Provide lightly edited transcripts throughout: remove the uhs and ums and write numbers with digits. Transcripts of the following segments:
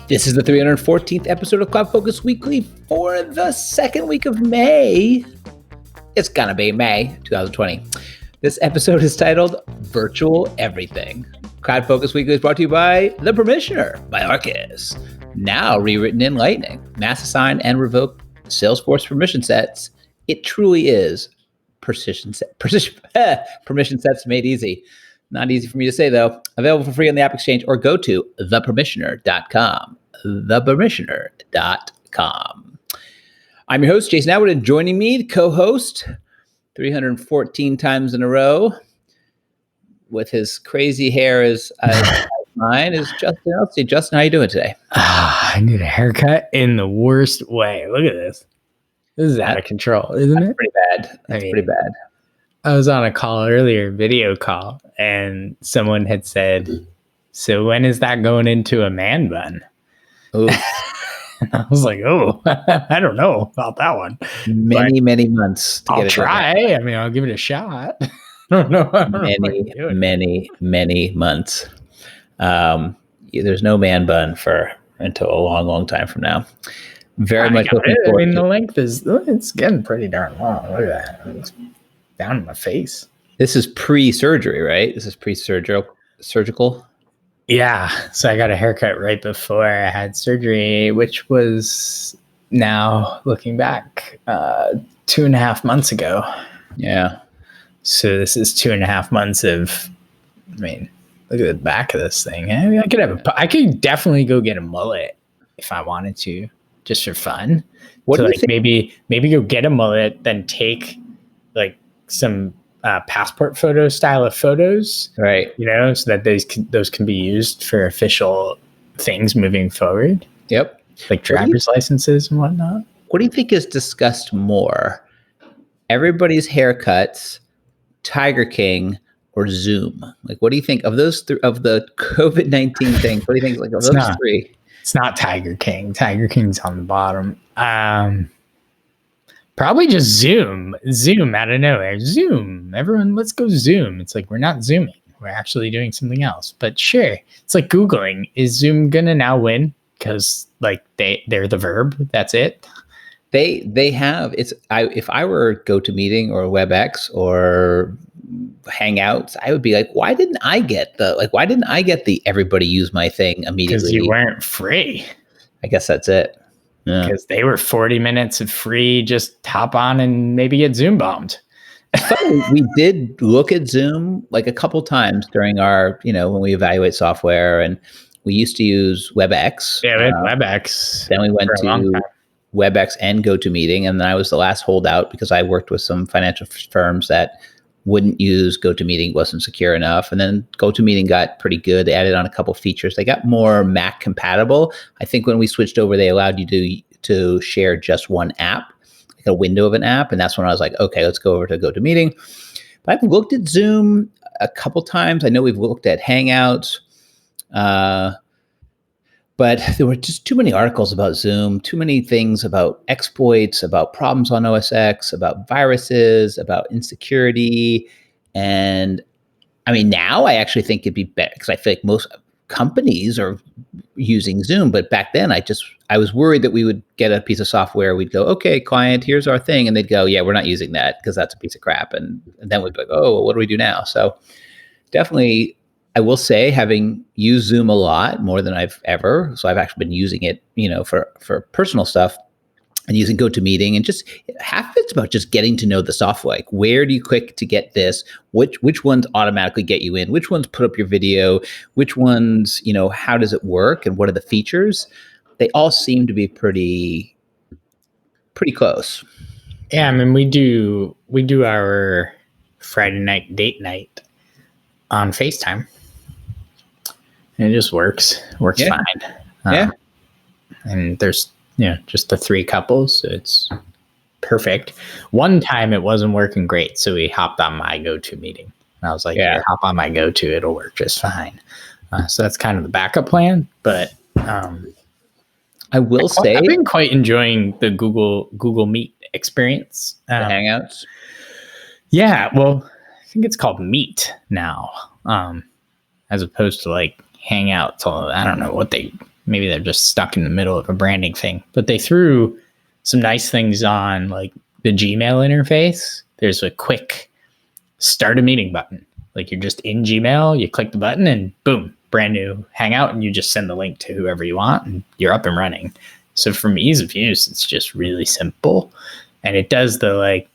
This is the 314th episode of CloudFocus Weekly for the second week of May. It's gonna be May 2020. This episode is titled Virtual Everything. CloudFocus Weekly is brought to you by The Permissioner by Arkus. Now rewritten in Lightning. Mass assign and revoke Salesforce permission sets. It truly is permission sets made easy. Not easy for me to say, though. Available for free on the App Exchange or go to thepermissioner.com. Thepermissioner.com. I'm your host, Jason Atwood, and joining me, the co-host, 314 times in a row, with his crazy hair as mine, is Justin Elsie. Justin, how you doing today? I need a haircut in the worst way. Look at this. This is out of control, isn't it? Pretty bad. That's pretty bad. I was on a call earlier, video call, and someone had said, "So when is that going into a man bun?" Oh, and I was like, "Oh, I don't know about that one." Many months. I'll try. I mean, I'll give it a shot. I don't know. Many months. There's no man bun until a long time from now. Very much looking forward. I mean, the length it's getting pretty darn long. Look at that. It's down in my face. This is pre-surgery, right? This is surgical. Yeah. So I got a haircut right before I had surgery, which was, now looking back, 2.5 months ago. Yeah. So this is 2.5 months of, I mean, look at the back of this thing. I mean, I could definitely go get a mullet if I wanted to, just for fun. What do you think? Maybe go get a mullet, then take like some passport photo style of photos, right? You know, so that those can be used for official things moving forward. Yep, like driver's licenses and whatnot. What do you think is discussed more? Everybody's haircuts, Tiger King, or Zoom? Like, what do you think of those of the COVID-19 things? What do you think? Like of those three? It's not Tiger King. Tiger King's on the bottom. Probably just Zoom. Zoom out of nowhere. Zoom. Everyone, let's go Zoom. It's like, we're not Zooming. We're actually doing something else. But sure. It's like Googling. Is Zoom going to now win? Because like they're the verb. That's it. They have. If I were GoToMeeting or WebEx or Hangouts, I would be like, why didn't I get the everybody use my thing immediately? Because you weren't free. I guess that's it. Because they were 40 minutes of free, just hop on and maybe get Zoom bombed. We did look at Zoom like a couple times during our, when we evaluate software, and we used to use WebEx. Yeah, we had WebEx. Then we went to WebEx and GoToMeeting, and then I was the last holdout because I worked with some financial firms that wouldn't use GoToMeeting, wasn't secure enough. And then GoToMeeting got pretty good. They added on a couple features. They got more Mac compatible. I think when we switched over, they allowed you to share just one app, like a window of an app. And that's when I was like, okay, let's go over to GoToMeeting. But I've looked at Zoom a couple times. I know we've looked at Hangouts. But there were just too many articles about Zoom, too many things about exploits, about problems on OS X, about viruses, about insecurity. And I mean, now I actually think it'd be better because I feel like most companies are using Zoom. But back then, I was worried that we would get a piece of software. We'd go, okay, client, here's our thing. And they'd go, yeah, we're not using that because that's a piece of crap. And then we'd be like, oh, well, what do we do now? So definitely, I will say, having used Zoom a lot, more than I've ever, so I've actually been using it, for personal stuff, and using GoToMeeting, and just half of it's about just getting to know the software. Like, where do you click to get this? Which ones automatically get you in? Which ones put up your video? Which ones, how does it work? And what are the features? They all seem to be pretty close. Yeah, I mean, we do our Friday night date night on FaceTime. And it just works fine. And there's, just the 3 couples. So it's perfect. One time it wasn't working great. So we hopped on my GoToMeeting. And I was like, yeah, hop on my GoTo. It'll work just fine. So that's kind of the backup plan. But I will say, I've been quite enjoying the Google Meet experience. The Hangouts. Yeah. Well, I think it's called Meet now. As opposed to like Hangouts. I don't know what they maybe they're just stuck in the middle of a branding thing, but they threw some nice things on, like the Gmail interface. There's a quick start a meeting button. Like you're just in Gmail, you click the button and boom, brand new Hangout, and you just send the link to whoever you want and you're up and running. So from ease of use, it's just really simple. And it does the like,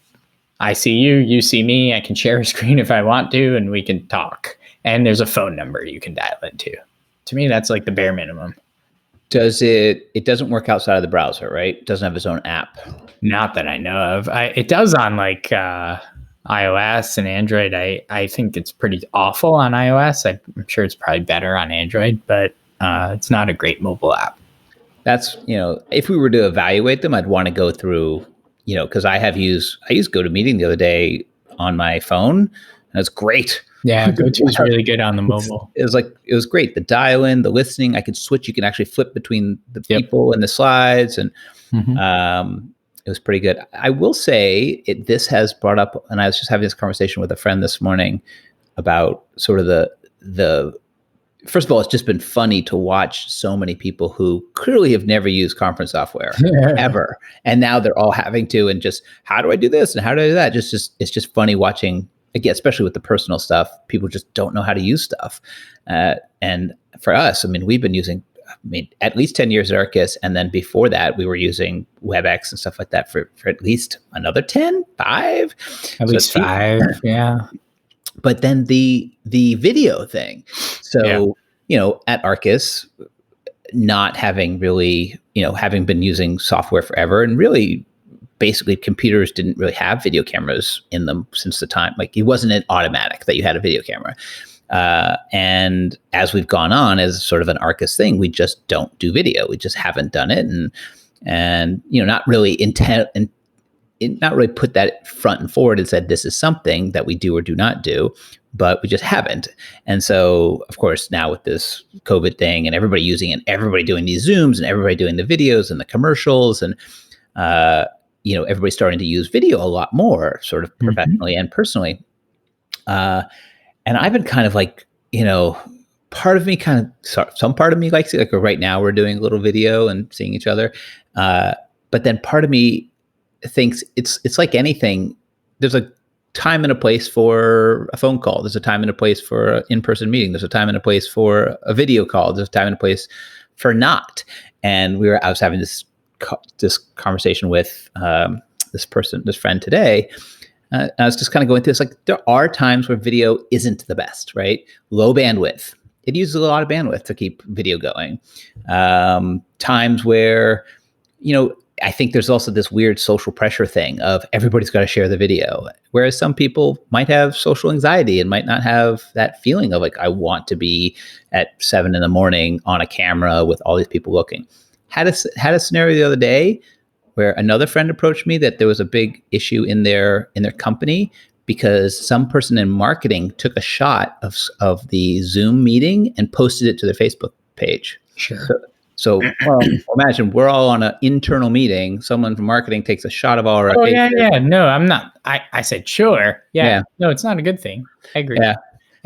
I see you, you see me, I can share a screen if I want to, and we can talk. And there's a phone number you can dial into. To me, that's like the bare minimum. It doesn't work outside of the browser, right? It doesn't have its own app. Not that I know of. It does on like iOS and Android. I think it's pretty awful on iOS. I'm sure it's probably better on Android, but it's not a great mobile app. That's, if we were to evaluate them, I'd want to go through, because I used GoToMeeting the other day on my phone, and it's great. Yeah, GoTo is really good on the mobile. It was great. The dial-in, the listening, I could switch. You can actually flip between the people and the slides, and it was pretty good. I will say this has brought up, and I was just having this conversation with a friend this morning about sort of the first of all, it's just been funny to watch so many people who clearly have never used conference software ever. And now they're all having to, and just, how do I do this? And how do I do that? It's just funny watching, again, especially with the personal stuff, people just don't know how to use stuff. And for us, we've been using, at least 10 years at Arkus. And then before that, we were using WebEx and stuff like that for at least another 10, 5. At least 5, yeah. But then the video thing. So, at Arkus, not having really, having been using software forever, and really basically computers didn't really have video cameras in them since the time, like it wasn't an automatic that you had a video camera. And as we've gone on as sort of an Arkus thing, we just don't do video. We just haven't done it. And not really not really put that front and forward and said, this is something that we do or do not do, but we just haven't. And so, of course, now with this COVID thing and everybody using it, everybody doing these Zooms and everybody doing the videos and the commercials, and, everybody's starting to use video a lot more, sort of professionally and personally. And I've been kind of like, part of me some part of me likes it. Like right now we're doing a little video and seeing each other. But then part of me thinks it's like anything. There's a time and a place for a phone call. There's a time and a place for an in-person meeting. There's a time and a place for a video call. There's a time and a place for not. And I was having this conversation with this friend today. I was just kind of going through this, like, there are times where video isn't the best, right? Low bandwidth. It uses a lot of bandwidth to keep video going. Times where, I think there's also this weird social pressure thing of everybody's got to share the video. Whereas some people might have social anxiety and might not have that feeling of like, I want to be at 7 a.m. on a camera with all these people looking. Had a scenario the other day where another friend approached me that there was a big issue in their company because some person in marketing took a shot of the Zoom meeting and posted it to their Facebook page. Sure. So imagine we're all on an internal meeting. Someone from marketing takes a shot of our. Oh, yeah. No, I'm not. I said, sure. Yeah. No, it's not a good thing. I agree. Yeah.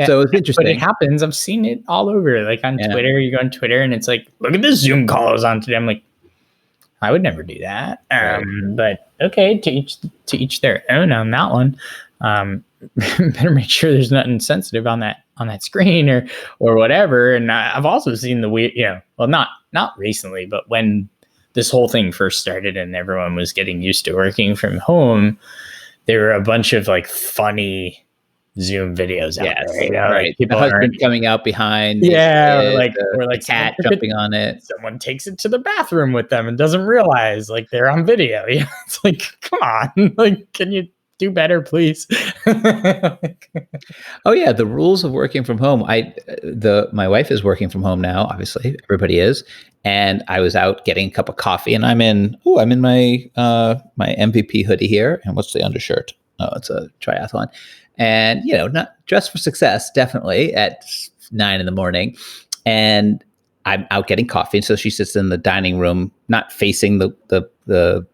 So it's interesting. But it happens. I've seen it all over. Like on Twitter, you go on Twitter and it's like, look at this Zoom call I was on today. I'm like, I would never do that. But okay, to each their own on that one. Better make sure there's nothing sensitive on that screen or whatever. And I've also seen the weird, well, not recently, but when this whole thing first started and everyone was getting used to working from home, there were a bunch of like funny Zoom videos out there. Right. Like people the husband coming out behind. Or the cat jumping on it. Someone takes it to the bathroom with them and doesn't realize like they're on video. Yeah, it's like, come on, like, can you do better, please? Oh yeah, the rules of working from home. My wife is working from home now. Obviously, everybody is. And I was out getting a cup of coffee, and I'm in my my MVP hoodie here. And what's the undershirt? Oh, it's a triathlon. And not dressed for success, definitely at 9 a.m. And I'm out getting coffee. And so she sits in the dining room, not facing the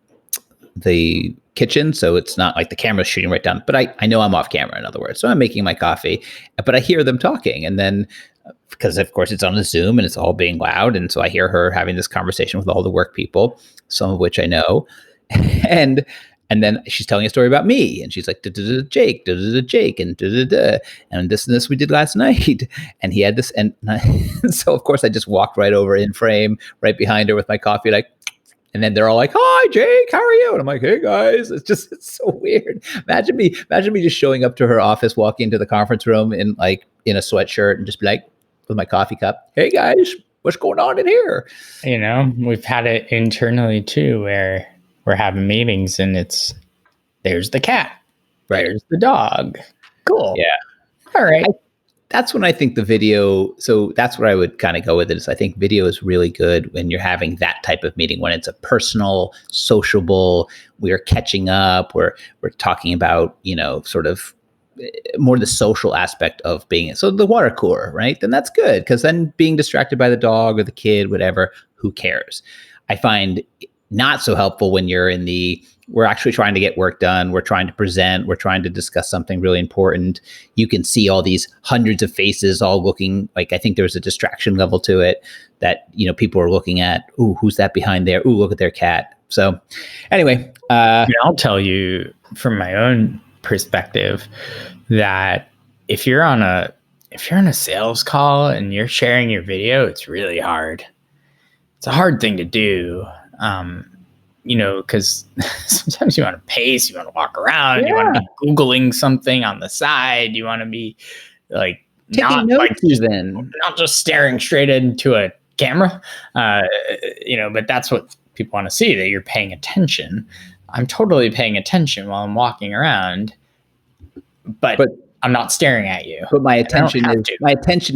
kitchen, so it's not like the camera's shooting right down, but I know I'm off camera, in other words. So I'm making my coffee, but I hear them talking, and then because of course it's on a Zoom and it's all being loud. And so I hear her having this conversation with all the work people, some of which I know. And then she's telling a story about me, and she's like, Jake, Jake, and this we did last night, and he had this, and so of course I just walked right over in frame, right behind her with my coffee, like, and then they're all like, "Hi, Jake, how are you?" And I'm like, "Hey guys." It's so weird. Imagine me just showing up to her office, walking into the conference room in a sweatshirt, and just be like, with my coffee cup, "Hey guys, what's going on in here?" We've had it internally too, where we're having meetings and there's the cat, Right. There's the dog. Cool. Yeah. All right. That's when I think the video, so that's where I would kind of go with it, is I think video is really good when you're having that type of meeting, when it's a personal, sociable, we're catching up, we're talking about, sort of more the social aspect of being, so the water cooler, right? Then that's good, because then being distracted by the dog or the kid, whatever, who cares? I find not so helpful when you're we're actually trying to get work done. We're trying to present. We're trying to discuss something really important. You can see all these hundreds of faces all looking like, I think there's a distraction level to it that, people are looking at, ooh, who's that behind there? Ooh, look at their cat. So anyway. I'll tell you from my own perspective that if you're on a sales call and you're sharing your video, it's really hard. It's a hard thing to do. Because sometimes you want to pace, you want to walk around, you want to be Googling something on the side, you want to be like taking notes, not just staring straight into a camera, but that's what people want to see, that you're paying attention. I'm totally paying attention while I'm walking around, but I'm not staring at you. But my attention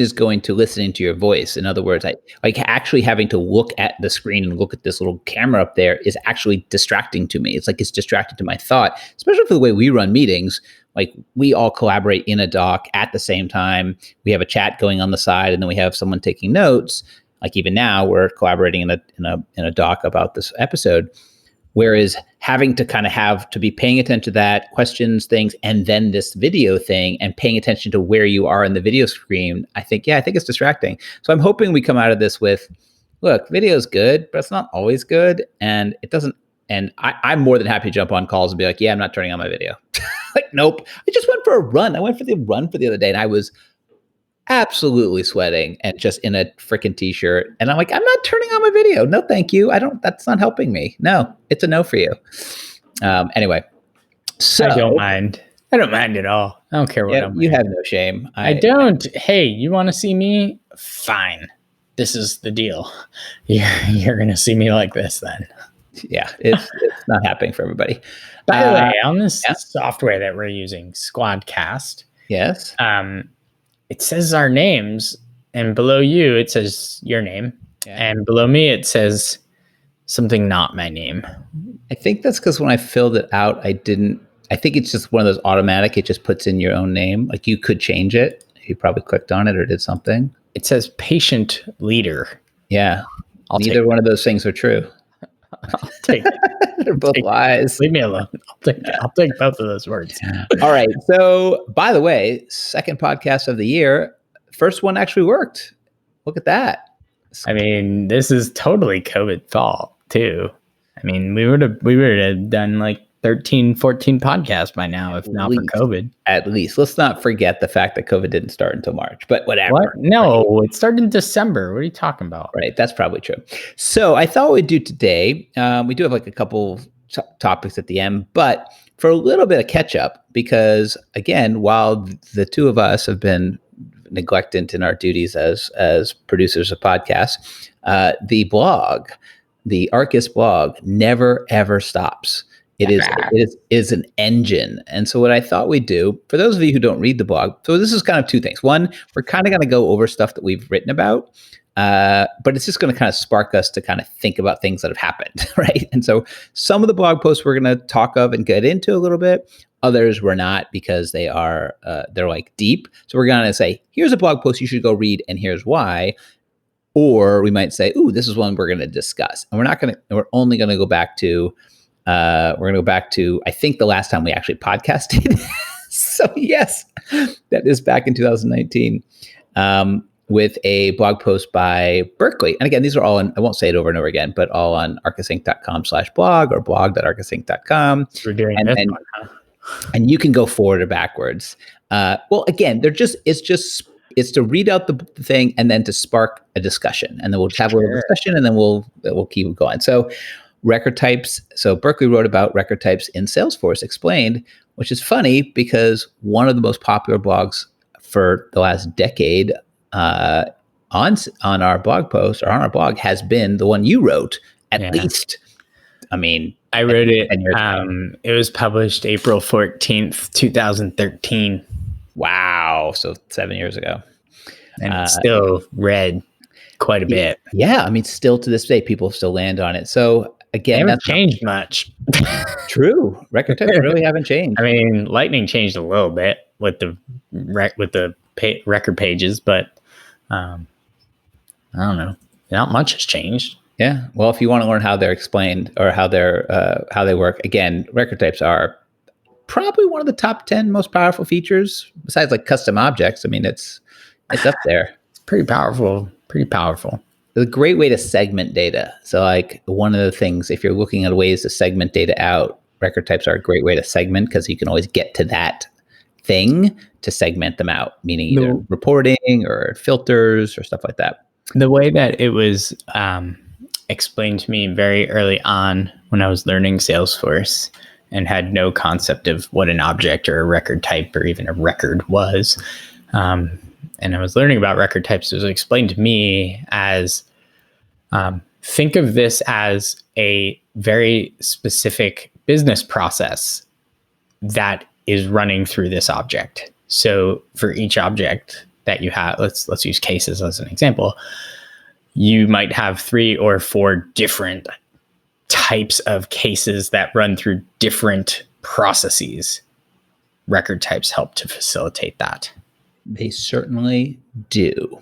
is going to listening to your voice. In other words, I like actually having to look at the screen and look at this little camera up there is actually distracting to me. It's like it's distracting to my thought, especially for the way we run meetings. Like we all collaborate in a doc at the same time. We have a chat going on the side, and then we have someone taking notes. Like even now, we're collaborating in a doc about this episode. Whereas having to kind of have to be paying attention to that, questions, things, and then this video thing, and paying attention to where you are in the video screen, I think it's distracting. So I'm hoping we come out of this with, look, video is good, but it's not always good. And it doesn't, and I'm more than happy to jump on calls and be like, yeah, I'm not turning on my video. Like, nope. I just went for a run. I went for the run for the other day, and I was absolutely sweating and just in a freaking t-shirt. And I'm like, I'm not turning on my video. No, thank you. That's not helping me. No, it's a no for you. Anyway. So I don't mind at all. I don't care what I'm you have no shame. I don't. Hey, you want to see me? Fine. This is the deal. You're going to see me like this then. Yeah, it's not happening for everybody. By the way, on this software that we're using, Squadcast. Yes. It says our names, and below you, it says your name. Yeah. And below me, it says something not my name. I think that's because when I filled it out, I think it's just one of those automatic, it just puts in your own name. Like you could change it. You probably clicked on it or did something. It says patient leader. Yeah. Neither one of those things are true. I'll take it. They're both lies. Leave me alone. I'll take both of those words. All right. So, by the way, second podcast of the year. First one actually worked. Look at that. I mean, this is totally COVID fault too. I mean, we would have done like 13, 14 podcasts by now, if not for COVID. At least. Let's not forget the fact that COVID didn't start until March, but whatever. What? No, it started in December. What are you talking about? Right. That's probably true. So I thought we'd do today, we do have like a couple topics at the end, but for a little bit of catch up, because again, while the two of us have been neglected in our duties as producers of podcasts, the blog, the Arkus blog, never, ever stops. It is an engine. And so what I thought we'd do, for those of you who don't read the blog, so this is kind of two things. One, we're kind of going to go over stuff that we've written about, but it's just going to kind of spark us to kind of think about things that have happened, right? And so some of the blog posts we're going to talk of and get into a little bit. Others we're not, because they're like deep. So we're going to say, here's a blog post you should go read, and here's why. Or we might say, ooh, this is one we're going to discuss. And we're only going to go back to, I think the last time we actually podcasted. So yes, that is back in 2019. with a blog post by Berkeley. And again, these are all I won't say it over and over again, but all on arkusinc.com/blog or blog.arkusinc.com. We're doing And this then one, huh? and you can go forward or backwards. Well, again, it's to read out the thing and then to spark a discussion, and then we'll have a little discussion, and then we'll keep going. So, record types. So Berkeley wrote about record types in Salesforce Explained, which is funny because one of the most popular blogs for the last decade on our blog post or on our blog has been the one you wrote. At least, I mean, I wrote it. 10 years ago. It was published April 14th, 2013. Wow. So 7 years ago. And it's still read quite a bit. Yeah. I mean, still to this day, people still land on it. So again, they haven't changed much. True. Record types really haven't changed. I mean, Lightning changed a little bit with the record pages, but I don't know. Not much has changed. Yeah. Well, if you want to learn how they're explained or how they work, again, record types are probably one of the top 10 most powerful features besides like custom objects. I mean, it's up there. It's pretty powerful. Pretty powerful. It's a great way to segment data. So like one of the things, if you're looking at ways to segment data out, record types are a great way to segment because you can always get to that thing to segment them out, meaning either reporting or filters or stuff like that. The way that it was explained to me very early on when I was learning Salesforce and had no concept of what an object or a record type or even a record was. And I was learning about record types. It was explained to me as, think of this as a very specific business process that is running through this object. So for each object that you have, let's use cases as an example. You might have 3 or 4 different types of cases that run through different processes. Record types help to facilitate that. They certainly do.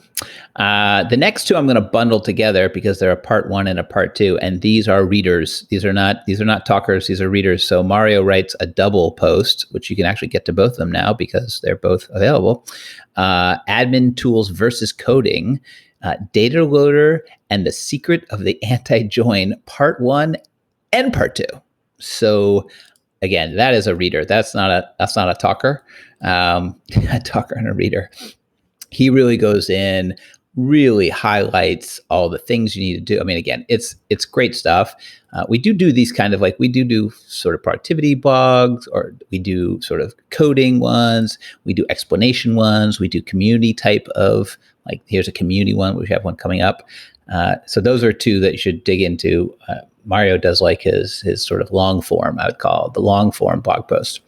The next two I'm going to bundle together because they're a part 1 and a part 2, and these are readers. These are not talkers. These are readers. So Mario writes a double post, which you can actually get to both of them now because they're both available. Admin tools versus coding, data loader, and the secret of the anti-join, part 1 and part 2. So again, that is a reader. That's not a talker. A talker and a reader. He really goes in, really highlights all the things you need to do. I mean, again, it's great stuff. We do these kind of like, we do sort of productivity blogs, or we do sort of coding ones. We do explanation ones. We do community type of, like, here's a community one. We have one coming up. So those are two that you should dig into. Mario does like his sort of long form, I would call it, the long form blog post.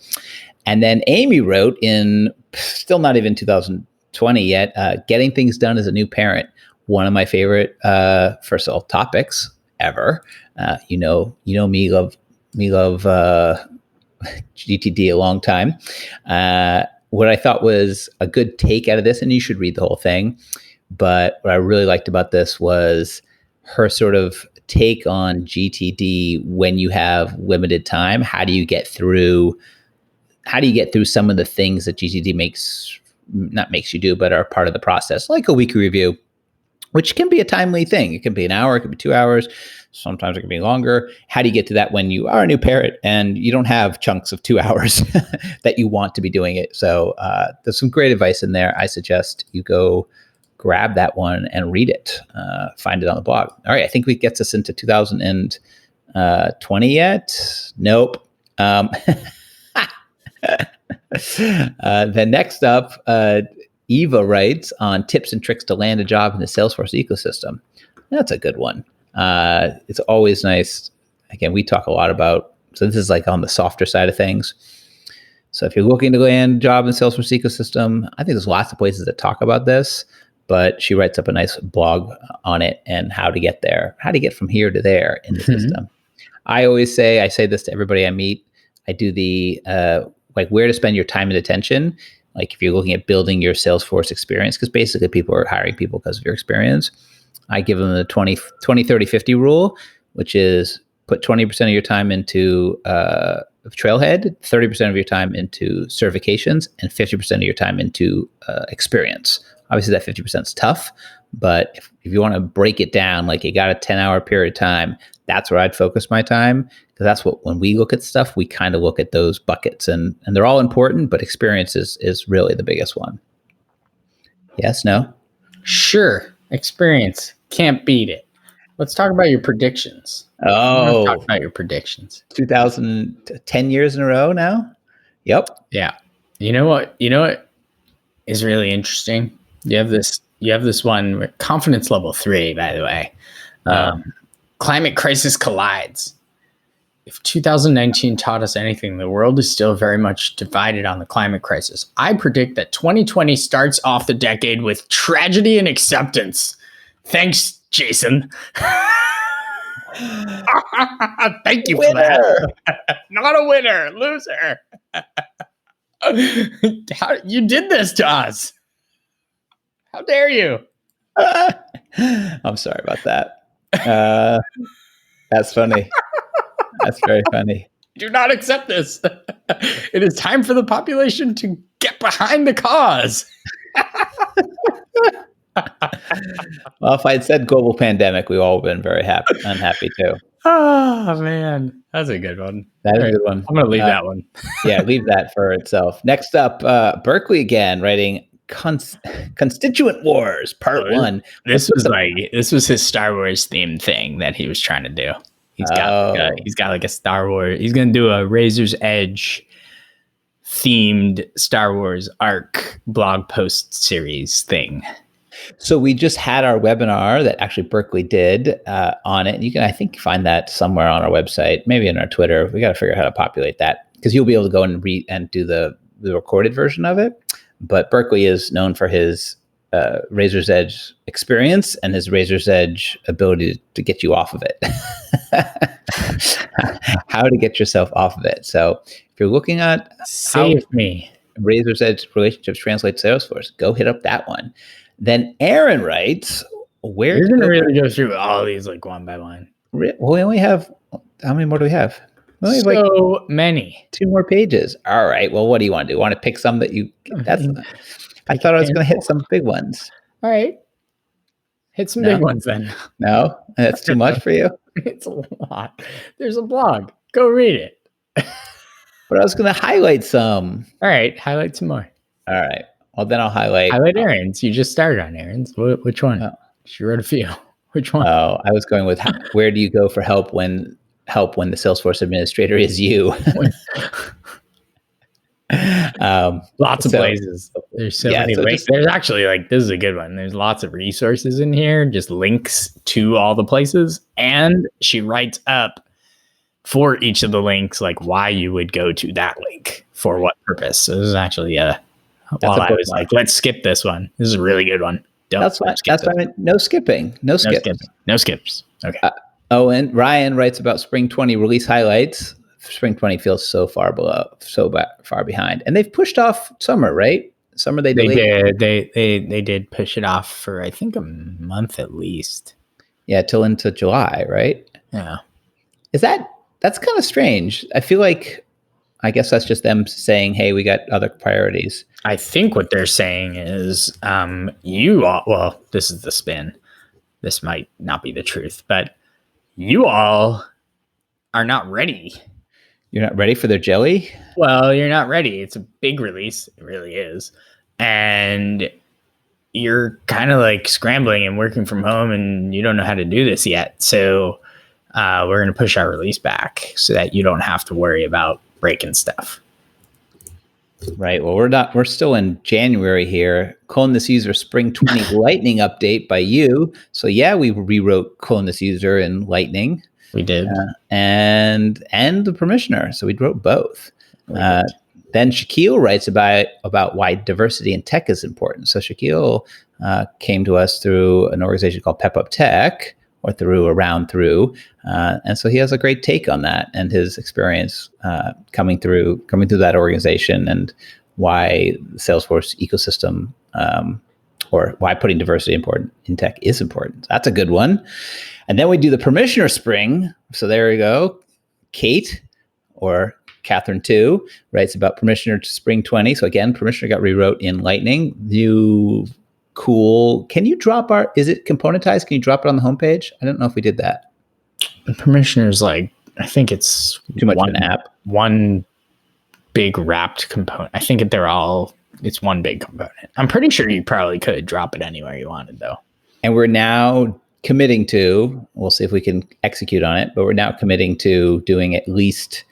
And then Amy wrote in, still not even 2020 yet, getting things done as a new parent. One of my favorite, first of all, topics ever. You know me love GTD a long time. What I thought was a good take out of this, and you should read the whole thing, but what I really liked about this was her sort of take on GTD when you have limited time. How do you get through some of the things that GTD makes you do, but are part of the process, like a weekly review, which can be a timely thing. It can be an hour, it can be 2 hours. Sometimes it can be longer. How do you get to that when you are a new parent and you don't have chunks of 2 hours that you want to be doing it? So there's some great advice in there. I suggest you go grab that one and read it. Find it on the blog. All right, I think we gets us into 2020 yet. Nope. Then next up, Eva writes on tips and tricks to land a job in the Salesforce ecosystem. That's a good one. It's always nice. Again, we talk a lot about, so this is like on the softer side of things. So if you're looking to land a job in the Salesforce ecosystem, I think there's lots of places that talk about this, but she writes up a nice blog on it and how to get there, how to get from here to there in the system. I say this to everybody I meet. I do the, like where to spend your time and attention. Like if you're looking at building your Salesforce experience, because basically people are hiring people because of your experience. I give them the 20, 30, 50 rule, which is put 20% of your time into Trailhead, 30% of your time into certifications, and 50% of your time into experience. Obviously, that 50% is tough, but if you want to break it down, like you got a 10-hour period of time, that's where I'd focus my time, because that's what, when we look at stuff, we kind of look at those buckets, and they're all important, but experience is really the biggest one. Yes, no? Sure. Experience. Can't beat it. Let's talk about your predictions. Let's talk about your predictions. 2010 years in a row now? Yep. Yeah. You know what is really interesting? You have this one, confidence level 3, by the way. Climate crisis collides. If 2019 taught us anything, the world is still very much divided on the climate crisis. I predict that 2020 starts off the decade with tragedy and acceptance. Thanks, Jason. Thank you for that. Not a winner, loser. You did this to us. How dare you? I'm sorry about that. That's funny. That's very funny. Do not accept this. It is time for the population to get behind the cause. Well, if I had said global pandemic, we've all been very unhappy too. Oh, man. That's a good one. That is a good one. I'm going to leave that one. Yeah, leave that for itself. Next up, Berkeley again, writing Constituent Wars, Part 1. This was his Star Wars themed thing that he was trying to do. He's got like a Star Wars. He's going to do a Razor's Edge themed Star Wars arc blog post series thing. So we just had our webinar that actually Berkeley did on it. You can, I think, find that somewhere on our website, maybe in our Twitter. We got to figure out how to populate that, because you'll be able to go and read and do the recorded version of it. But Berkeley is known for his Razor's Edge experience and his Razor's Edge ability to get you off of it. How to get yourself off of it. So if you're looking at Save how me. Razor's Edge relationships translate to Salesforce, go hit up that one. Then Aaron writes, where you're going to really go through all these like one by one. Well, we only have, how many more do we have? We only have so many. 2 more pages. All right. Well, what do you want to do? Want to pick some that you? I thought I was going to hit some big ones. All right. Hit some big ones then. No, that's too much for you. It's a lot. There's a blog. Go read it. But I was going to highlight some. All right. Highlight some more. All right. Well, then I'll highlight Aaron's. You just started on Aaron's. Which one? Oh. She wrote a few. Which one? Oh, I was going with where do you go for help when the Salesforce administrator is you? Lots of places. There's so many links. There's actually this is a good one. There's lots of resources in here, just links to all the places. And she writes up for each of the links, like why you would go to that link for what purpose. So this is actually I was like, let's skip this one. This is a really good one. That's why I meant no skipping. No skips. Okay. And Ryan writes about Spring 20 release highlights. Spring 20 feels so far behind, and they've pushed off summer, right? Summer they delayed. They did push it off for I think a month at least. Yeah, till into July, right? Yeah. That's kind of strange. I feel like, I guess that's just them saying, "Hey, we got other priorities." I think what they're saying is, you all. Well, this is the spin. This might not be the truth, but you all are not ready. You're not ready for their jelly? Well, you're not ready. It's a big release. It really is. And you're kind of like scrambling and working from home, and you don't know how to do this yet. So we're going to push our release back so that you don't have to worry about breaking stuff. Right. Well, we're still in January here. Clone this user Spring 20 Lightning update by you. So yeah, we rewrote Clone this user in Lightning. We did. And the permissioner. So we wrote both. Then Shaquille writes about why diversity in tech is important. So Shaquille came to us through an organization called Pep Up Tech, or through. And so he has a great take on that and his experience coming through that organization, and why the Salesforce ecosystem or why putting diversity in tech is important. That's a good one. And then we do the permissioner spring. So there we go. Kate, or Catherine 2, writes about permissioner to Spring 20. So again, permissioner got rewrote in Lightning. You cool. Can you drop is it componentized? Can you drop it on the homepage? I don't know if we did that. The permissioner is like, I think it's Too much of an app. One big wrapped component. I think it's one big component. I'm pretty sure you probably could drop it anywhere you wanted though. And we're now committing to, we'll see if we can execute on it, but we're now committing to doing at least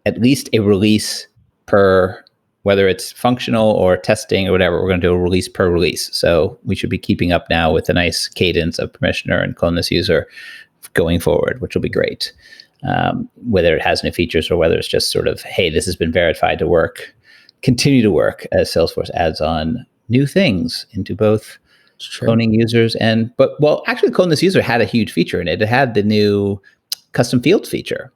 a release per, whether it's functional or testing or whatever, we're going to do a release per release. So we should be keeping up now with a nice cadence of permissioner and clone this user going forward, which will be great. Whether it has new features or whether it's just sort of, hey, this has been verified to work, continue to work as Salesforce adds on new things into both cloning users actually clone this user had a huge feature in it. It had the new custom fields feature.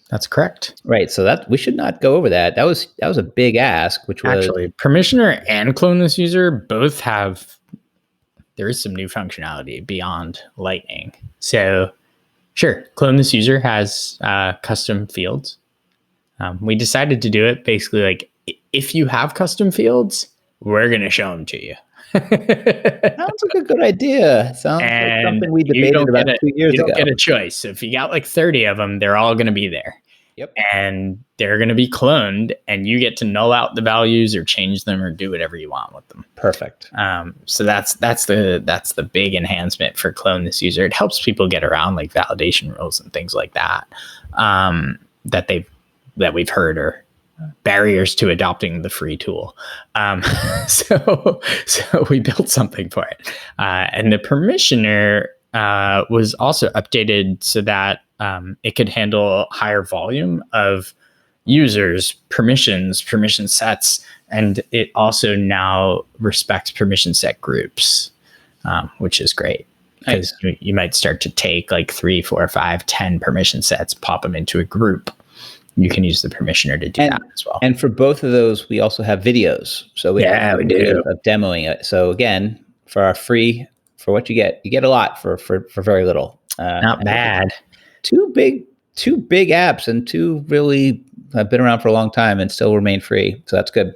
That's correct. Right. So that we should not go over that. That was a big ask, which was actually permissioner and clone this user both there is some new functionality beyond Lightning. So sure, clone this user has custom fields. We decided to do it basically like, if you have custom fields, we're going to show them to you. Sounds like a good idea. Sounds like something we debated about 2 years ago. You don't get a choice. If you got like 30 of them, they're all going to be there. Yep. And they're going to be cloned, and you get to null out the values or change them or do whatever you want with them. Perfect. So that's the big enhancement for clone this user. It helps people get around like validation rules and things like that that we've heard are barriers to adopting the free tool. So we built something for it. And the permissioner was also updated so that it could handle higher volume of users, permission sets, and it also now respects permission set groups, which is great. Because you might start to take like 3, 4, 5, 10 permission sets, pop them into a group. You can use the permissioner to do that as well. And for both of those, we also have videos. So we do of demoing it. So again, for our free, for what you get a lot for very little. Not bad. Two big apps and two really have been around for a long time and still remain free. So that's good.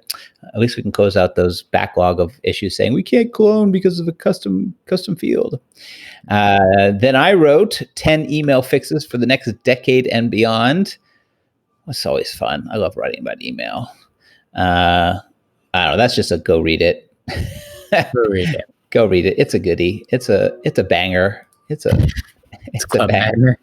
At least we can close out those backlog of issues saying we can't clone because of a custom field. Then I wrote 10 email fixes for the next decade and beyond. It's always fun. I love writing about email. I don't know. That's just a go read it. Go read it. Go read it. It's a goodie. It's a banger. It's a banger.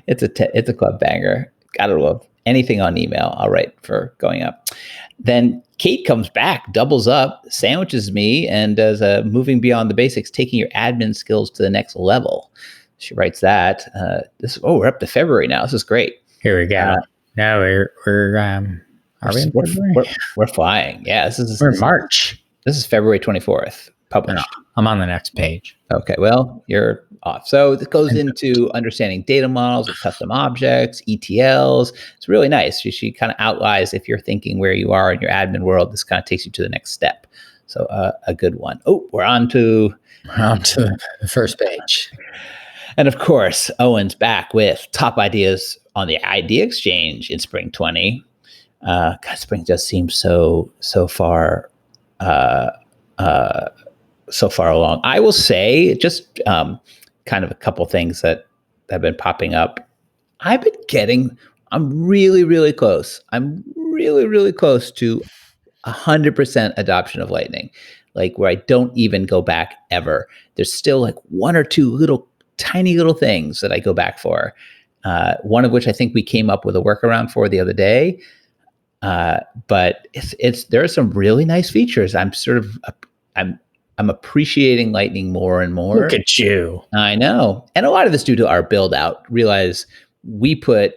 It's a club banger. Gotta love anything on email. I'll write for going up. Then Kate comes back, doubles up, sandwiches me, and does a moving beyond the basics, taking your admin skills to the next level. She writes that. We're up to February now. This is great. Here we go. No, we're flying. Yeah, we're in March. This is February 24th published. No, I'm on the next page. Okay, well, you're off. So this goes into understanding data models with custom objects, ETLs. It's really nice. She kind of outlines if you're thinking where you are in your admin world, this kind of takes you to the next step. So a good one. Oh, we're on to the first page. And of course, Owen's back with top ideas on the Idea Exchange in Spring 20. God, spring just seems so far along. I will say just kind of a couple things that have been popping up. I'm really, really close. I'm really, really close to 100% adoption of Lightning, like where I don't even go back ever. There's still like one or two tiny little things that I go back for. One of which I think we came up with a workaround for the other day. But there are some really nice features. I'm appreciating Lightning more and more. Look at you. I know. And a lot of this due to our build out. Realize we put,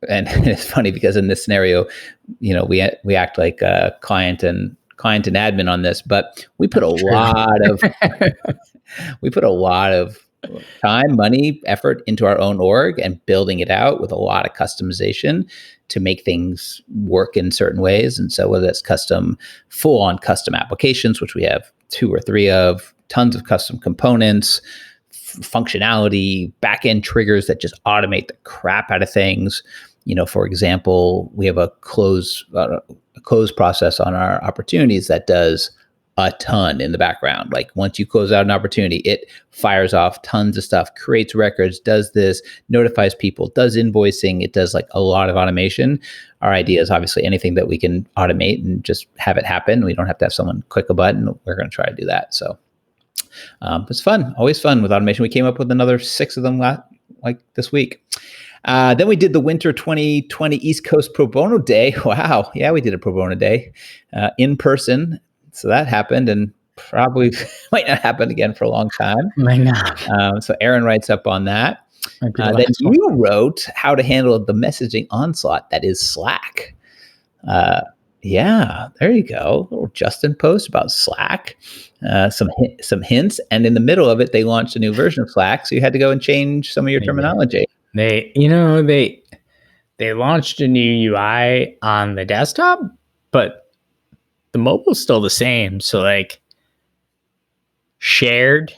and it's funny because in this scenario, we act like a client and admin on this, but we put a lot of time, money, effort into our own org and building it out with a lot of customization to make things work in certain ways. And so whether that's full-on custom applications, which we have 2 or 3 of, tons of custom components, functionality, back-end triggers that just automate the crap out of things. For example, we have a close process on our opportunities that does a ton in the background. Like once you close out an opportunity, it fires off tons of stuff, creates records, does this, notifies people, does invoicing. It does like a lot of automation. Our idea is obviously anything that we can automate and just have it happen. We don't have to have someone click a button. We're going to try to do that. So it's fun, always fun with automation. We came up with another 6 of them like this week. Then we did the winter 2020 East Coast Pro Bono Day. Wow. Yeah, we did a Pro Bono Day in person. So that happened and probably might not happen again for a long time. Might not. So Aaron writes up on that. Might be the Then last one. you wrote how to handle the messaging onslaught that is Slack. Yeah, there you go. A little Justin post about Slack. Some hints, and in the middle of it, they launched a new version of Slack, so you had to go and change some of your terminology. They launched a new UI on the desktop, but the mobile's still the same. So like shared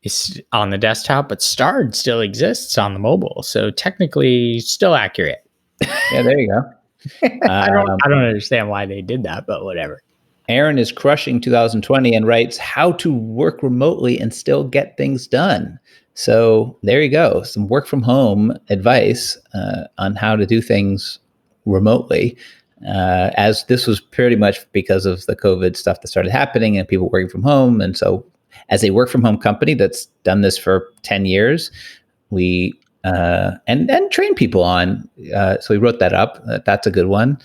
is on the desktop, but starred still exists on the mobile. So technically still accurate. Yeah, there you go. I don't understand why they did that, but whatever. Aaron is crushing 2020 and writes how to work remotely and still get things done. So there you go. Some work from home advice on how to do things remotely. As this was pretty much because of the COVID stuff that started happening and people working from home. And so as a work from home company that's done this for 10 years, we and train people on. So we wrote that up. That's a good one.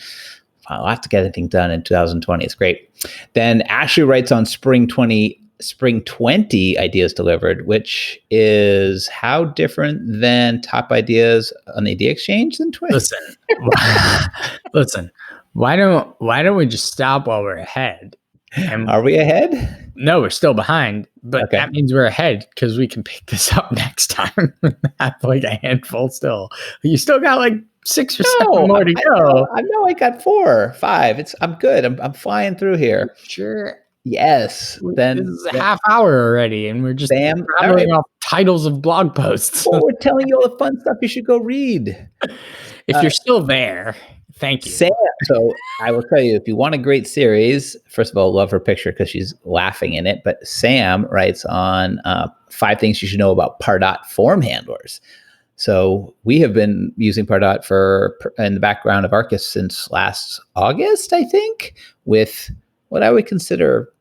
I'll have to get anything done in 2020. It's great. Then Ashley writes on Spring 20 ideas delivered, which is how different than top ideas on the Idea Exchange than 20? Listen. Why don't we just stop while we're ahead? Are we ahead? No, we're still behind, but Okay. That means we're ahead because we can pick this up next time. Have like a handful still. You still got like 6 or 7 more to go. I know I got 4 or 5. I'm good. I'm flying through here. Sure. Yes. This is a half hour already, and we're just rattling off titles of blog posts. Well, we're telling you all the fun stuff you should go read. If you're still there, thank you. Sam, so I will tell you, if you want a great series, first of all, love her picture because she's laughing in it. But Sam writes on 5 things you should know about Pardot form handlers. So we have been using Pardot in the background of Arkus since last August, I think, with what I would consider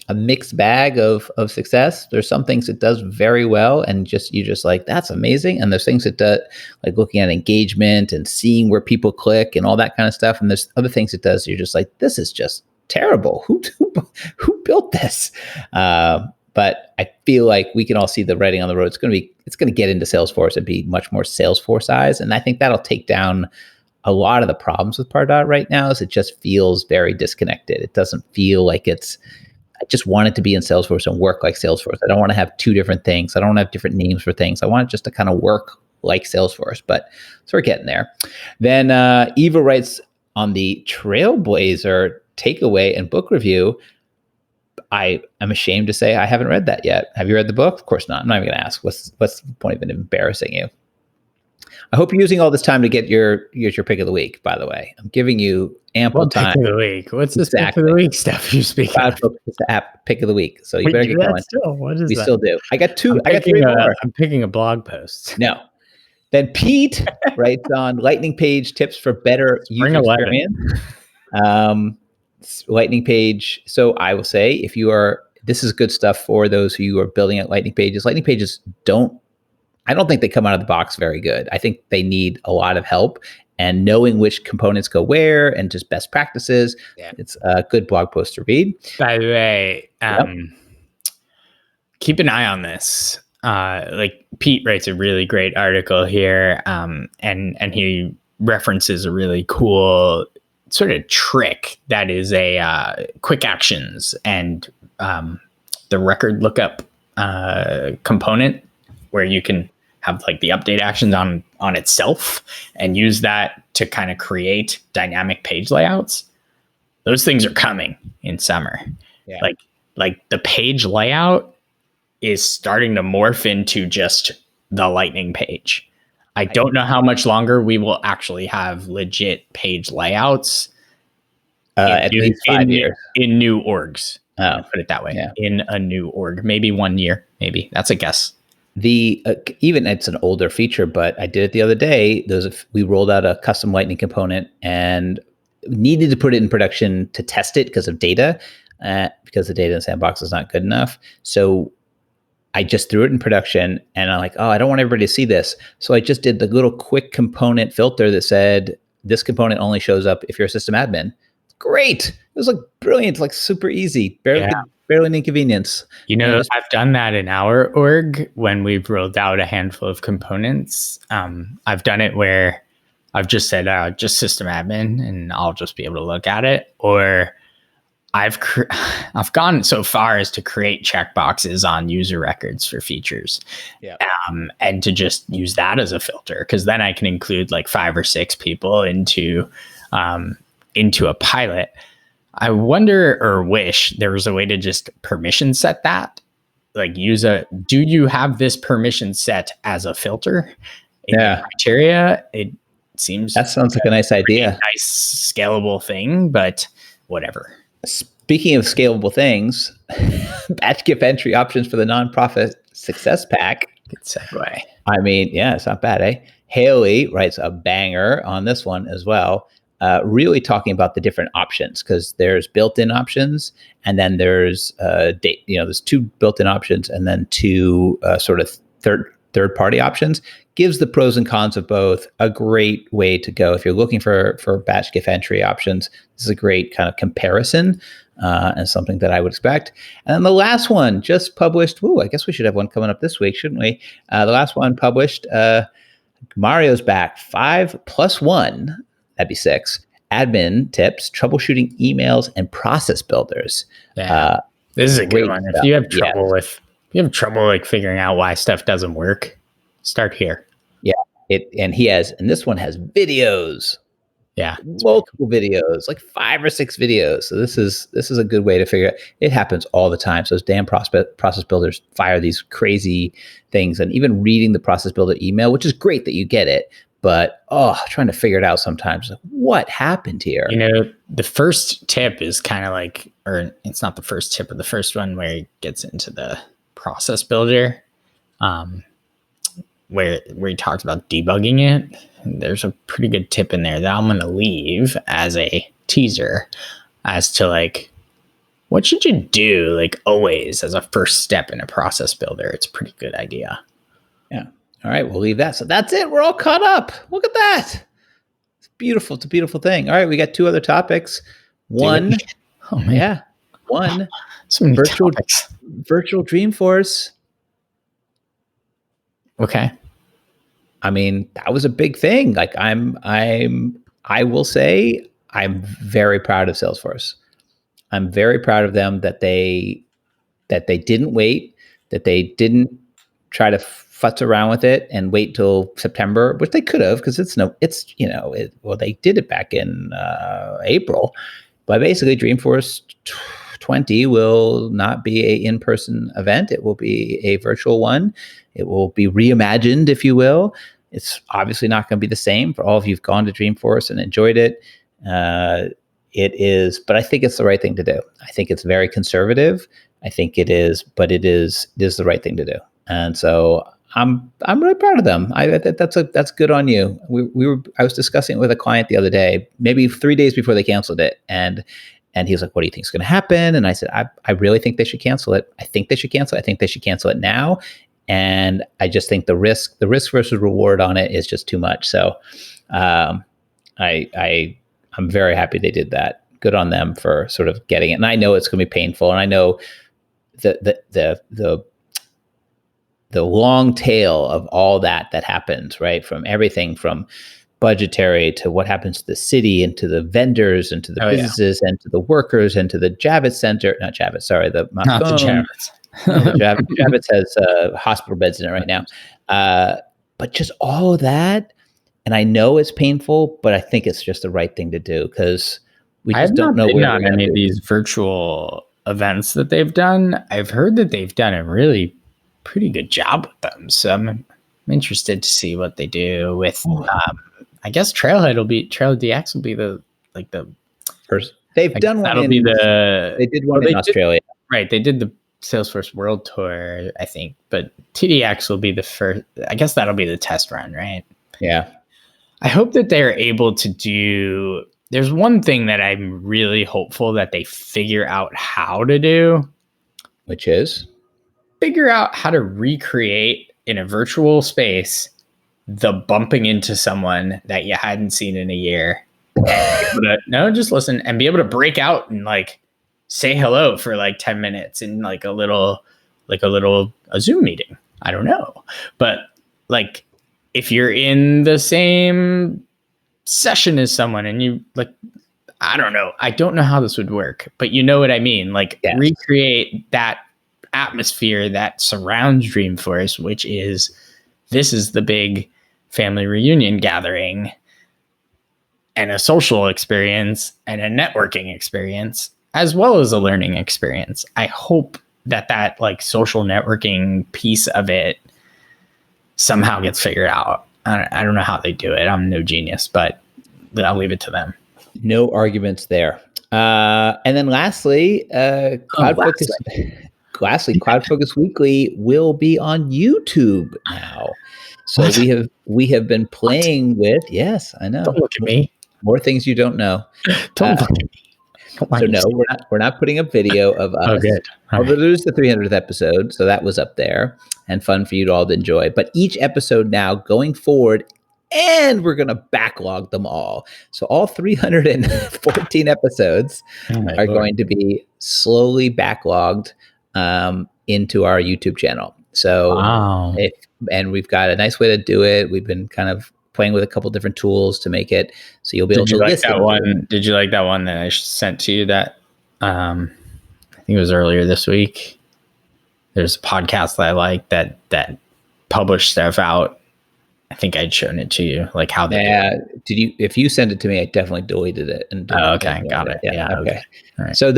a mixed bag of success. There's some things it does very well and you just like, that's amazing. And there's things it does, like looking at engagement and seeing where people click and all that kind of stuff. And there's other things it does, you're just like, this is just terrible. Who built this? But I feel like we can all see the writing on the road. It's going to get into Salesforce and be much more Salesforce-ized. And I think that'll take down a lot of the problems with Pardot right now. Is it just feels very disconnected. It doesn't feel like I just want it to be in Salesforce and work like Salesforce. I don't want to have 2 different things. I don't want to have different names for things. I want it just to kind of work like Salesforce. But so we're getting there. Then Eva writes on the Trailblazer takeaway and book review. I am ashamed to say I haven't read that yet. Have you read the book? Of course not. I'm not even going to ask. What's the point of embarrassing you? I hope you're using all this time to get your pick of the week, by the way. I'm giving you ample time. Pick of the week? What's this pick of the week stuff you're speaking of? CloudFocus is the app pick of the week. So you better get going. What is we that? Still do. I got 2. I got 3 more. I'm picking a blog post. No. Then Pete writes on Lightning Page tips for better user experience. Lightning Page. So I will say, this is good stuff for those who are building out Lightning Pages. Lightning Pages I don't think they come out of the box very good. I think they need a lot of help and knowing which components go where and just best practices. Yeah. It's a good blog post to read. By the way, keep an eye on this. Like Pete writes a really great article here, and he references a really cool sort of trick that is a quick actions and the record lookup component where you can have like the update actions on itself and use that to kind of create dynamic page layouts. Those things are coming in summer. Yeah. Like the page layout is starting to morph into just the Lightning page. I don't know how much longer we will actually have legit page layouts. At least 5 years. In new orgs. Oh, Put it that way. yeah. In a new org, maybe 1 year. Maybe that's a guess. The even it's an older feature, but I did it the other day. We rolled out a custom Lightning component and needed to put it in production to test it because of data, because the data in Sandbox is not good enough. So I just threw it in production, and I'm like, oh, I don't want everybody to see this. So I just did the little quick component filter that said this component only shows up if you're a system admin. Great. It was like brilliant, like super easy, barely an inconvenience. I've done that in our org when we've rolled out a handful of components. I've done it where I've just said, just system admin, and I'll just be able to look at it. Or I've gone so far as to create checkboxes on user records for features, and to just use that as a filter, because then I can include like 5 or 6 people into a pilot. I wonder or wish there was a way to just permission set that, like do you have this permission set as a filter in the criteria? It seems that sounds like a nice idea. Nice scalable thing, but whatever. Speaking of scalable things, batch gift entry options for the nonprofit success pack. Good segue. I mean, yeah, it's not bad, eh? Haley writes a banger on this one as well. Really talking about the different options, because there's built-in options, and then there's there's 2 built-in options, and then 2 sort of third-party options. Gives the pros and cons of both. A great way to go if you're looking for batch gift entry options. This is a great kind of comparison, and something that I would expect. And then the last one just published. I guess we should have one coming up this week, shouldn't we? The last one published. Mario's back. 5+1. That'd be 6. Admin tips, troubleshooting emails, and process builders. Yeah, this is a good one. If you have trouble like figuring out why stuff doesn't work, start here. Yeah, and this one has videos. Yeah, multiple videos, like 5 or 6 videos. So this is a good way to figure it. It happens all the time. So those damn process builders fire these crazy things, and even reading the process builder email, which is great that you get it. But trying to figure it out sometimes. Like, what happened here? The first tip is kind of like, or it's not the first tip, but the first one where it gets into the process builder, where he talks about debugging it. And there's a pretty good tip in there that I'm going to leave as a teaser as to like, what should you do like always as a first step in a process builder? It's a pretty good idea. Yeah. All right, we'll leave that. So that's it. We're all caught up. Look at that. It's beautiful. It's a beautiful thing. All right, we got 2 other topics. One, one so many topics. Virtual Dreamforce. Okay. I mean, that was a big thing. Like I will say I'm very proud of Salesforce. I'm very proud of them that they didn't wait, that they didn't try to futz around with it and wait till September, which they could have, because they did it back in April. But basically, Dreamforce 20 will not be a in-person event. It will be a virtual one. It will be reimagined, if you will. It's obviously not going to be the same for all of you who've gone to Dreamforce and enjoyed it. It is, but I think it's the right thing to do. I think it's very conservative. I think it is, but it is the right thing to do. And so I'm really proud of them. That's good on you. I was discussing it with a client the other day, maybe 3 days before they canceled it, and he was like, "What do you think is going to happen?" And I said, "I really think they should cancel it. I think they should cancel it. I think they should cancel it now." And I just think the risk versus reward on it is just too much. So I'm very happy they did that. Good on them for sort of getting it. And I know it's going to be painful, and I know the long tail of all that happens, right? From everything from budgetary to what happens to the city and to the vendors and to the businesses and to the workers and to the Javits Center, not the Javits. Javits has hospital beds in it right now. But just all of that. And I know it's painful, but I think it's just the right thing to do, because we just don't know where on any of these virtual events that they've done. I've heard that they've done a really pretty good job with them. So I'm interested to see what they do with, I guess Trailhead DX will be the They've done one That'll be in. the. They did one in Australia. Right, they did the Salesforce World Tour, I think, but TDX will be the first. I guess that'll be the test run, right? Yeah. I hope that they're able to do. There's one thing that I'm really hopeful that they figure out how to do, Which is figure out how to recreate in a virtual space the bumping into someone that you hadn't seen in a year. No, just listen and be able to break out and like say hello for like 10 minutes in like a Zoom meeting. I don't know. But like if you're in the same session as someone and you like, I don't know how this would work, but you know what I mean? Like recreate that atmosphere that surrounds Dreamforce, which is, this is the big family reunion gathering and a social experience and a networking experience, as well as a learning experience. I hope that like social networking piece of it somehow gets figured out. I don't know how they do it. I'm no genius, but I'll leave it to them. No arguments there. And then lastly, CloudFocus. Lastly, CloudFocus Weekly will be on YouTube now. So we have been playing with. Yes, I know. Don't look at me. More things you don't know. Don't look at me. So no, we're not putting up video of us. Oh, good. Although there's the 300th episode, so that was up there and fun for you to all to enjoy. But each episode now going forward, and we're going to backlog them all. So all 314 episodes are going to be slowly backlogged into our YouTube channel. So and we've got a nice way to do it. We've been kind of playing with a couple different tools to make it so you'll be able to listen. Did you like that one that I sent to you that I think it was earlier this week? There's a podcast that I like that published stuff out. I think I'd shown it to you, like how they did you? If you send it to me, I definitely deleted it. And okay, got it. Yeah, okay. All right. So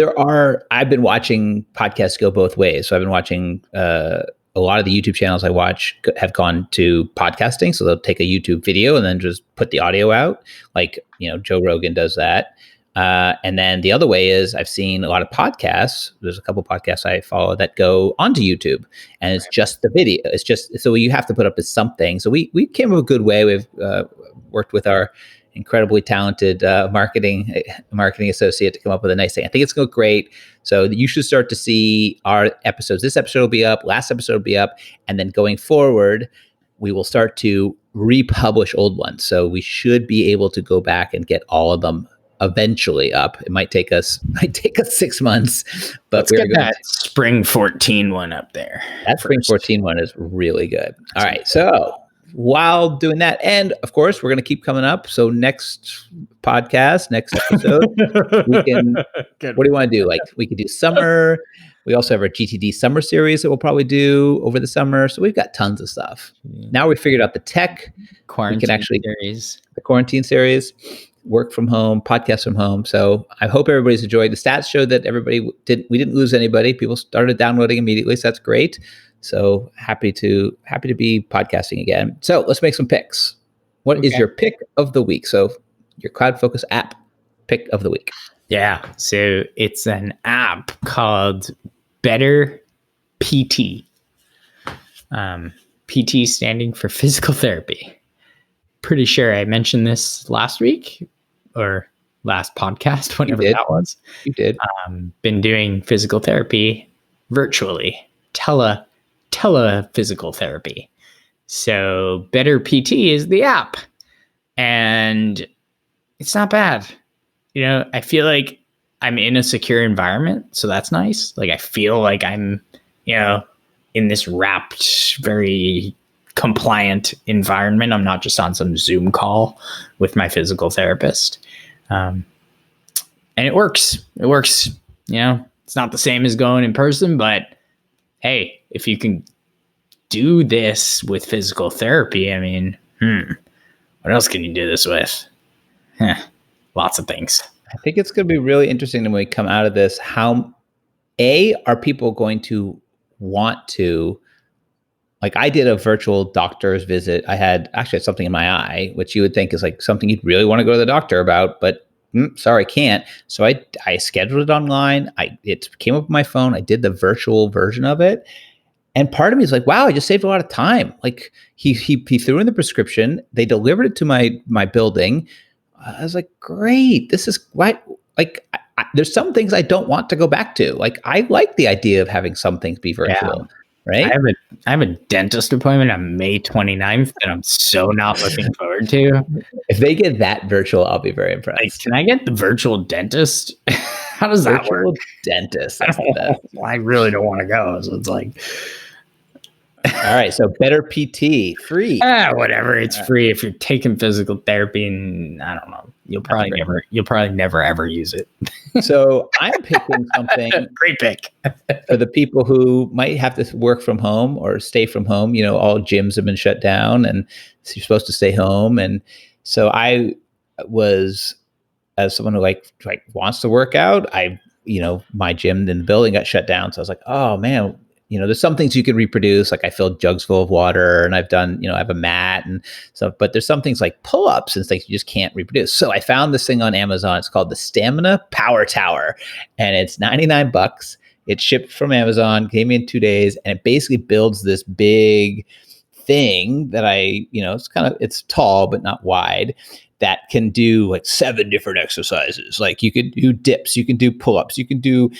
I've been watching podcasts go both ways. So I've been watching a lot of the YouTube channels I watch have gone to podcasting. So they'll take a YouTube video and then just put the audio out, like Joe Rogan does that. And then the other way is I've seen a lot of podcasts. There's a couple podcasts I follow that go onto YouTube, and it's just the video. It's just, so you have to put up with something. So we came up with a good way. We've worked with our incredibly talented marketing associate to come up with a nice thing. I think it's going to go great. So you should start to see our episodes. This episode will be up. Last episode will be up. And then going forward, we will start to republish old ones. So we should be able to go back and get all of them eventually up. It might take us 6 months, but we're going to spring 14 one up there. That spring 14 one is really good. All right. So while doing that, and of course we're going to keep coming up. So next podcast, next episode, we can, what do you want to do? Like we could do summer. We also have our GTD summer series that we'll probably do over the summer. So we've got tons of stuff. Now we figured out the tech. The quarantine series. Work from home, podcast from home. So I hope everybody's enjoyed. The stats show that we didn't lose anybody. People started downloading immediately. So that's great. So happy to be podcasting again. So let's make some picks. What is your pick of the week? So your CloudFocus app pick of the week. Yeah. So it's an app called Better PT. PT standing for physical therapy. Pretty sure I mentioned this last week or last podcast, whenever that was. You did. Been doing physical therapy virtually, tele physical therapy. So Better PT is the app, and it's not bad. I feel like I'm in a secure environment, so that's nice. Like I feel like I'm, in this wrapped, very compliant environment. I'm not just on some Zoom call with my physical therapist. And it works. It's not the same as going in person, but hey, if you can do this with physical therapy, I mean, what else can you do this with? Lots of things. I think it's going to be really interesting when we come out of this. How are people going to want to, like I did a virtual doctor's visit. I had something in my eye, which you would think is like something you'd really want to go to the doctor about, but sorry, can't. So I scheduled it online. It came up on my phone. I did the virtual version of it. And part of me is like, wow, I just saved a lot of time. Like he threw in the prescription. They delivered it to my building. I was like, great. This is what, like, there's some things I don't want to go back to. Like, I like the idea of having some things be virtual, right? I have a dentist appointment on May 29th that I'm so not looking forward to. If they get that virtual, I'll be very Like, impressed. can I get the virtual dentist? How does that Virtual work? dentist. That's the best. I really don't want to go. So it's like, All right. So Better PT, free. whatever. It's free if you're taking physical therapy, and I don't know. You'll probably never ever use it. So I'm picking something Great pick. for the people who might have to work from home or stay from home. You know, all gyms have been shut down and so you're supposed to stay home. And so I was, as someone who like wants to work out, my gym in the building got shut down. So I was like, oh man, there's some things you can reproduce. Like I filled jugs full of water and I've done, I have a mat and stuff, but there's some things like pull-ups and things you just can't reproduce. So I found this thing on Amazon. It's called the Stamina Power Tower and it's $99. It shipped from Amazon, came in 2 days, and it basically builds this big thing that it's tall, but not wide, that can do like 7 different exercises. Like you could do dips, you can do pull-ups, you can do,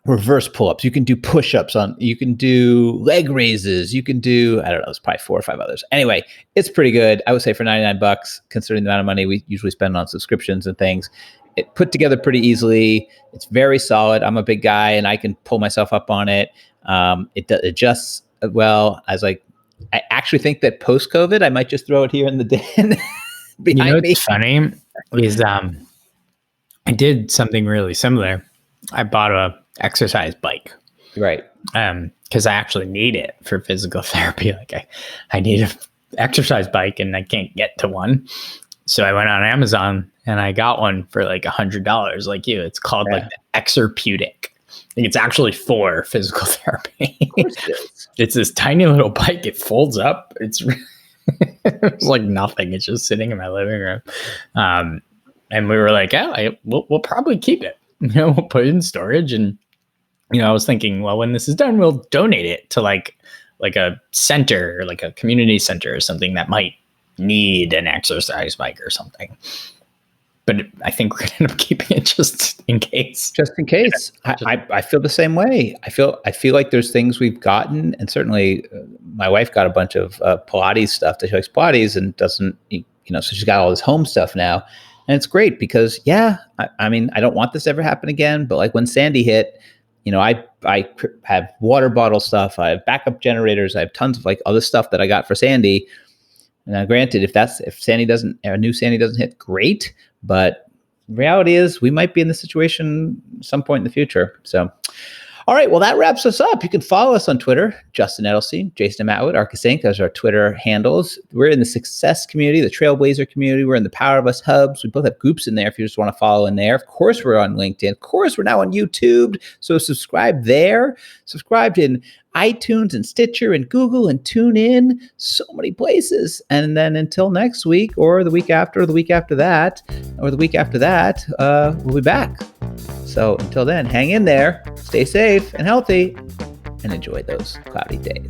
reverse pull-ups, you can do push-ups you can do leg raises, you can do, I don't know, it's probably 4 or 5 others. Anyway, it's pretty good. I would say for $99, considering the amount of money we usually spend on subscriptions and things, it put together pretty easily. It's very solid. I'm a big guy and I can pull myself up on it. It adjusts well. I actually think that post-COVID, I might just throw it here in the den behind me. What's funny is I did something really similar. I bought a exercise bike. Right. Because I actually need it for physical therapy. Like I need an exercise bike and I can't get to one. So I went on Amazon and I got one for like $100 like you. It's called like the Exerputic. I think it's actually for physical therapy. Of course it is. It's this tiny little bike. It folds up. It's like nothing. It's just sitting in my living room. And we were like, we'll probably keep it. We'll put it in storage. And, I was thinking, well, when this is done, we'll donate it to like a center, like a community center or something that might need an exercise bike or something. But I think we're going to end up keeping it just in case. Just in case. I feel the same way. I feel like there's things we've gotten, and certainly my wife got a bunch of Pilates stuff. She likes Pilates and doesn't, so she's got all this home stuff now. And it's great because, I mean, I don't want this to ever happen again. But like when Sandy hit, I have water bottle stuff. I have backup generators. I have tons of like other stuff that I got for Sandy. Now, granted, if a new Sandy doesn't hit, great. But the reality is we might be in this situation some point in the future. So, all right. Well, that wraps us up. You can follow us on Twitter, Justin Edelstein, Jason Matwood, Arkus Inc. Those are our Twitter handles. We're in the success community, the Trailblazer community. We're in the Power of Us hubs. We both have groups in there if you just want to follow in there. Of course, we're on LinkedIn. Of course, we're now on YouTube. So subscribe there. Subscribe in iTunes and Stitcher and Google and TuneIn. So many places. And then until next week or the week after or the week after that or the week after that, we'll be back. So until then, hang in there, stay safe and healthy, and enjoy those cloudy days.